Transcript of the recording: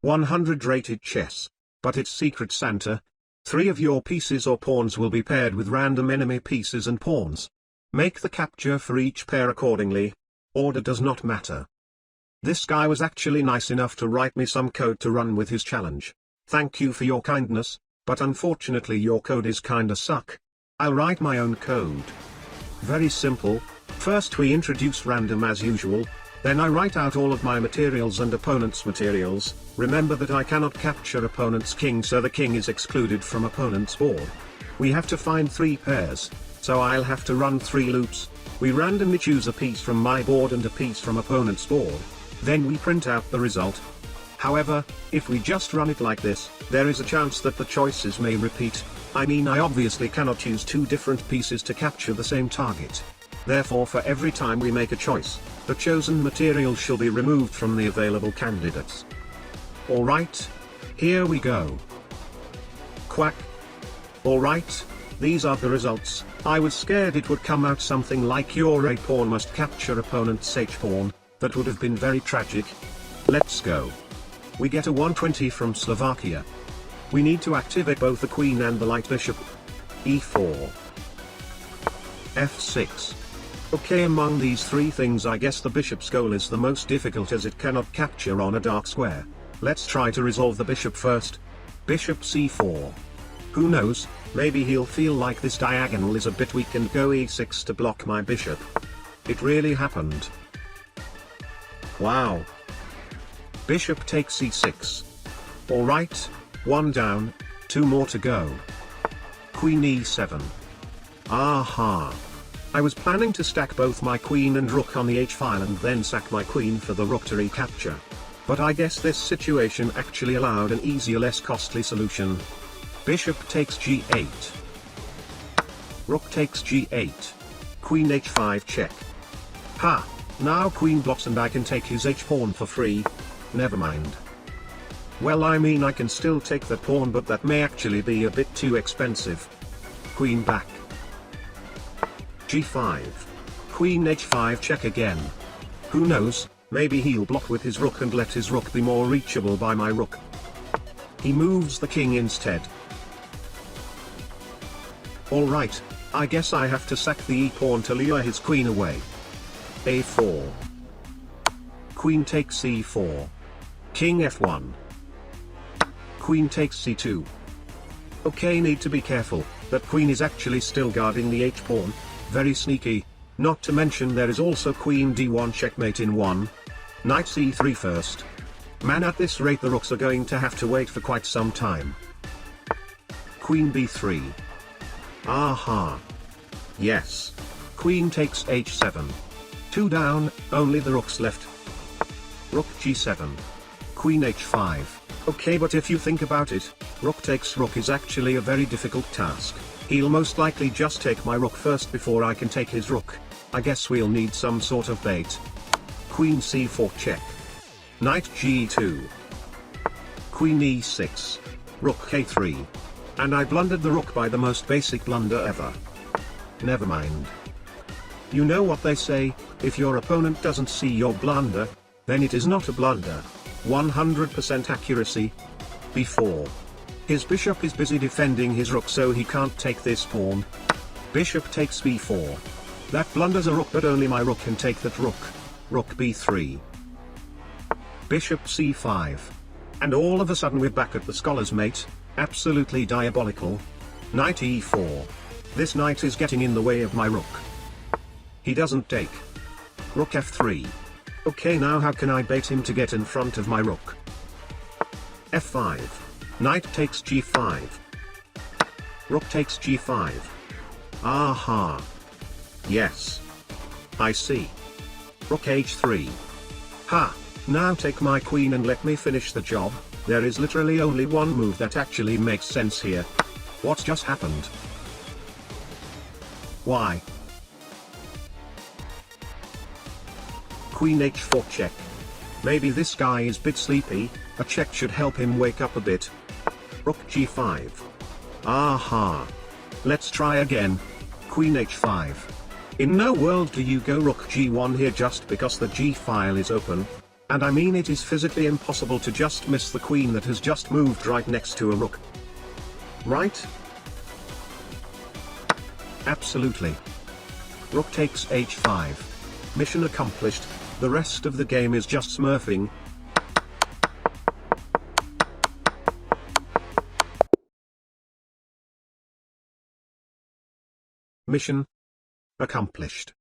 100 rated chess. But it's Secret Santa. 3 of your pieces or pawns will be paired with random enemy pieces and pawns. Make the capture for each pair accordingly. Order does not matter. This guy was actually nice enough to write me some code to run with his challenge. Thank you for your kindness, but unfortunately your code is kinda suck. I'll write my own code. Very simple. First we introduce random as usual, then I write out all of my materials and opponent's materials. Remember that I cannot capture opponent's king, so the king is excluded from opponent's board. We have to find 3 pairs, so I'll have to run 3 loops. We randomly choose a piece from my board and a piece from opponent's board. Then we print out the result. However, if we just run it like this, there is a chance that the choices may repeat. I mean, I obviously cannot choose 2 different pieces to capture the same target. Therefore, for every time we make a choice, the chosen material shall be removed from the available candidates. Alright. Here we go. Quack. Alright. These are the results. I was scared it would come out something like your A pawn must capture opponent's H pawn. That would have been very tragic. Let's go. We get a 120 from Slovakia. We need to activate both the queen and the light bishop. E4. F6. Okay, among these 3 things I guess the bishop's goal is the most difficult as it cannot capture on a dark square. Let's try to resolve the bishop first. Bishop C4. Who knows, maybe he'll feel like this diagonal is a bit weak and go E6 to block my bishop. It really happened. Wow. Bishop takes C6. Alright, 1 down, 2 more to go. Queen E7. Aha. I was planning to stack both my queen and rook on the h-file and then sack my queen for the rook to recapture. But I guess this situation actually allowed an easier, less costly solution. Bishop takes G8. Rook takes G8. Queen H5 check. Ha! Now queen blocks and I can take his h-pawn for free. Never mind. Well, I mean, I can still take that pawn, but that may actually be a bit too expensive. Queen back. G5. Queen H5 check again. Who knows, maybe he'll block with his rook and let his rook be more reachable by my rook. He moves the king instead. Alright, I guess I have to sack the e-pawn to lure his queen away. A4. Queen takes C4. King F1. Queen takes C2. Okay, need to be careful, that queen is actually still guarding the h-pawn. Very sneaky. Not to mention there is also queen D1 checkmate in 1. Knight C3 first. Man, at this rate the rooks are going to have to wait for quite some time. Queen B3. Aha. Yes. Queen takes H7. 2 down, only the rooks left. Rook G7. Queen H5. Okay, but if you think about it, rook takes rook is actually a very difficult task. He'll most likely just take my rook first before I can take his rook. I guess we'll need some sort of bait. Queen C4 check. Knight G2. Queen E6. Rook K3. And I blundered the rook by the most basic blunder ever. Never mind. You know what they say, if your opponent doesn't see your blunder, then it is not a blunder. 100% accuracy. B4. His bishop is busy defending his rook, so he can't take this pawn. Bishop takes B4. That blunders a rook, but only my rook can take that rook. Rook B3. Bishop C5. And all of a sudden we're back at the scholar's mate. Absolutely diabolical. Knight E4. This knight is getting in the way of my rook. He doesn't take. Rook F3. Okay, now how can I bait him to get in front of my rook? F5. Knight takes G5. Rook takes G5. Aha. Yes. I see. Rook H3. Ha. Now take my queen and let me finish the job. There is literally only one move that actually makes sense here. What just happened? Why? Queen H4 check. Maybe this guy is bit sleepy, a check should help him wake up a bit. Rook G5. Aha. Let's try again. Queen H5. In no world do you go Rook G1 here just because the G file is open. And I mean it is physically impossible to just miss the queen that has just moved right next to a rook. Right? Absolutely. Rook takes h5. Mission accomplished, the rest of the game is just smurfing. Mission accomplished.